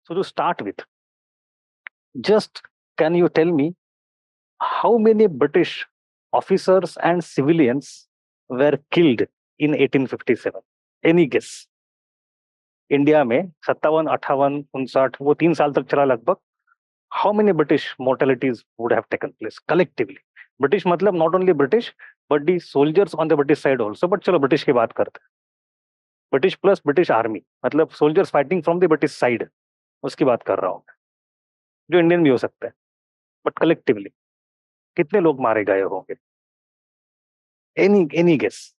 So to start with, just can you tell me how many British officers and civilians were killed in 1857? Any guess? India में 57, 58, 59 वो 3 साल तक चला लगभग. How many British mortalities would have taken place collectively? British मतलब not only British but the soldiers on the British side also. But चलो British की बात करते हैं. British plus British army मतलब soldiers fighting from the British side उसकी बात कर रहा हूँ, जो इंडियन भी हो सकता है. बट कलेक्टिवली कितने लोग मारे गए होंगे? Any guess?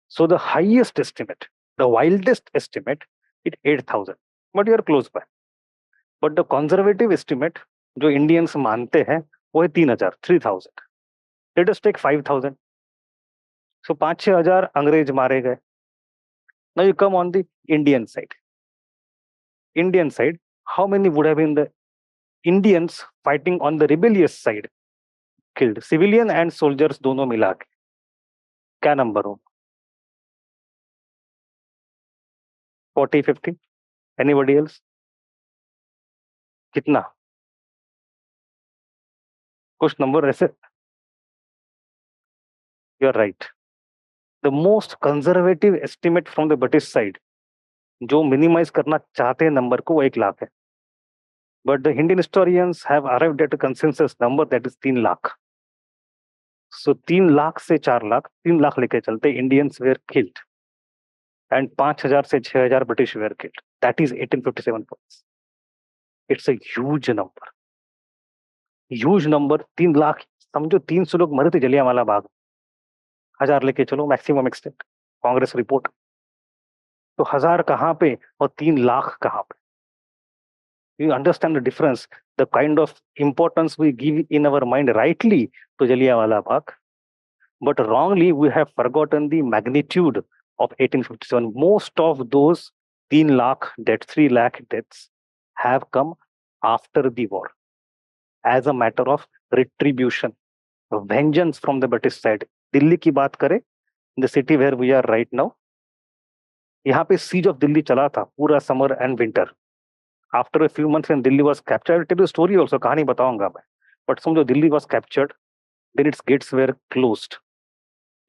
So the highest estimate, the wildest estimate, it 8,000. But you are close by. But the conservative estimate, जो इंडियंस मानते हैं, वो है 3,000, 3,000. Let us take 5,000. So 5-6,000 अंग्रेज मारे गए. Now you come on the Indian side. Indian side, how many would have been the Indians fighting on the rebellious side killed? Civilian and soldiers दोनों मिला के क्या नंबर हो? 40, 50? Anybody else? कितना? कुछ नंबर ऐसे? You are right. The most conservative estimate from the British side, जो minimise करना चाहते हैं नंबर को, वो 1,00,000 है. But the Indian historians have arrived at a consensus number that is 3,00,000. So 3,00,000 से 4,00,000, 3,00,000 लेके चलते, Indians were killed. And 5,000 से 6,000 British were killed. That is 1857 points. It's a huge number. Huge number. 3,00,000. समझो 300 लोग मरे थे जलियांवाला बाग. 1,000 लेके चलो मैक्सिमम एक्सटेंट. कांग्रेस रिपोर्ट. तो 1,000 कहाँ पे और 3,00,000 कहाँ पे? You understand the difference, the kind of importance we give in our mind rightly to Jallianwala Bagh, but wrongly we have forgotten the magnitude of 1857. Most of those 3,00,000 deaths, 3,00,000 deaths have come after the war as a matter of retribution, vengeance from the British side. Delhi की बात करें, the city where we are right now, यहाँ पे siege of Delhi चला था पूरा summer and winter. After a few months when Delhi was captured, I will tell you a story also, कहानी बताऊंगा मैं. But समझो Delhi was captured, then its gates were closed.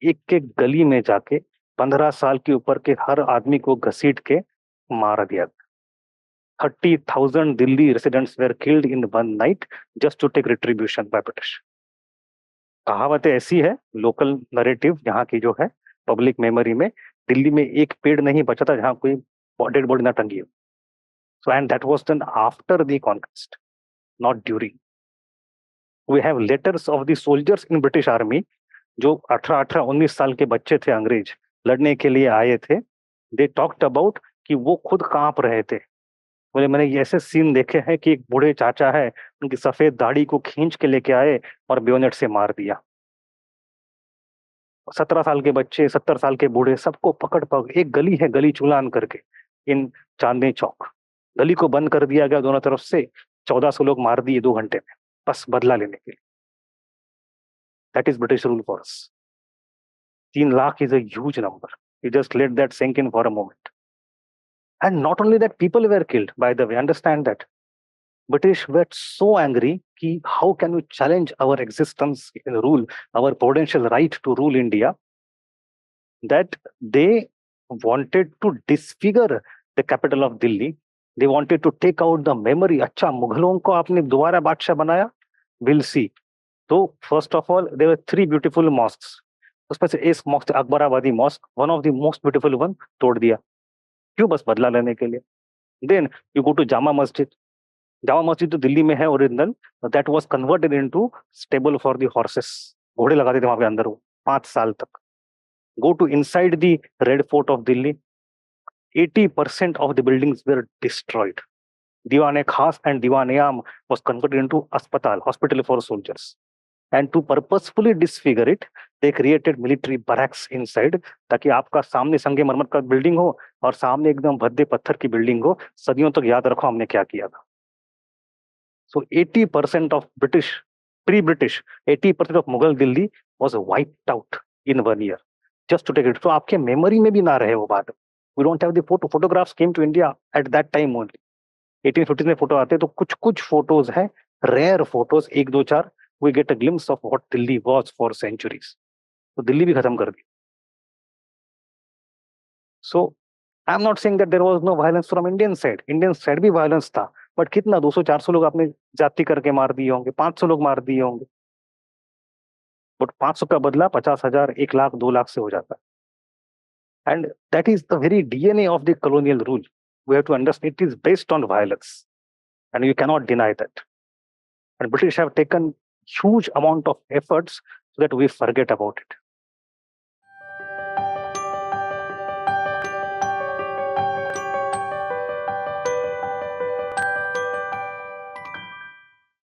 एक एक गली में जाके 15 साल के ऊपर के हर आदमी को घसीट के मार दिया. 30,000 Delhi residents were killed in one night just to take retribution by British. कहावतें ऐसी है, लोकल नरेटिव यहाँ की जो है पब्लिक मेमोरी में, दिल्ली में एक पेड़ नहीं बचा था जहाँ कोई डेड बॉडी ना टंगी हो. So, and that was done after the conquest, not during. We have letters of the soldiers in British Army, जो 18-19 साल के बच्चे थे अंग्रेज लड़ने के लिए आए थे. They talked about कि वो खुद कांप रहे थे. बोले मैंने ये ऐसे सीन देखे हैं कि एक बूढ़े चाचा है, उनकी सफेद दाढ़ी को खींच के लेके आए और बेयोनेट से मार दिया. 17 साल के बच्चे, 70 साल के बूढ़े, सबको पकड़ पकड़, एक गली है गली चुलान करके इन चांदनी चौक, गली को बंद कर दिया गया दोनों तरफ से. 1,400 लोग मार दिए 2 घंटे में, बस बदला लेने के लिए. That is British rule for us. 3,00,000 is a huge number. You just let that sink in for a moment. And not only that, people were killed, by the way. Understand that. British were so angry कि how can we challenge our existence in rule, our potential right to rule India, that they wanted to disfigure the capital of Delhi. They wanted to take out the memory. अच्छा मुगलों को आपने दोबारा बादशाह बनाया? We'll see. तो first of all, there were 3 beautiful mosques. उसमें से एक mosque Akbarabadi mosque, one of the most beautiful one, तोड़ दिया. क्यों? बस बदला लेने के लिए. Then you go to Jama Masjid. Jama Masjid तो दिल्ली में है original. That was converted into stable for the horses. घोड़े लगाते थे वहां पे अंदर वो 5 साल तक. Go to inside the Red Fort of Delhi. 80% of the buildings were destroyed. Diwan-e-Khas and Diwan-e-Am was converted into hospital for soldiers. And to purposefully disfigure it, they created military barracks inside, ताकि आपका सामने संगमरमर का building हो और सामने एकदम भद्दे पत्थर की बिल्डिंग हो. सदियों तक याद रखो हमने क्या किया था. So 80% of British, pre-British, 80% of Mughal Delhi was wiped out in 1 year. Just to take it. तो आपके मेमोरी में भी ना रहे वो बात. We don't have the photographs came to India at that time only. 1850s में फोटो आते, तो कुछ कुछ फोटोज हैं, रेयर फोटोज, एक दो चार, we get a glimpse of what Delhi was for centuries. तो दिल्ली भी खत्म कर दी. So I'm not saying that there was no violence from Indian side. Indian side भी violence था, but कितना 200-400 लोग आपने जाति करके मार दिए होंगे, 500 लोग मार दिए होंगे. बट 500 का बदला 50,000, 1 लाख, 2 लाख से हो जाता है. And that is the very DNA of the colonial rule. We have to understand it is based on violence, and you cannot deny that. And British have taken huge amount of efforts so that we forget about it.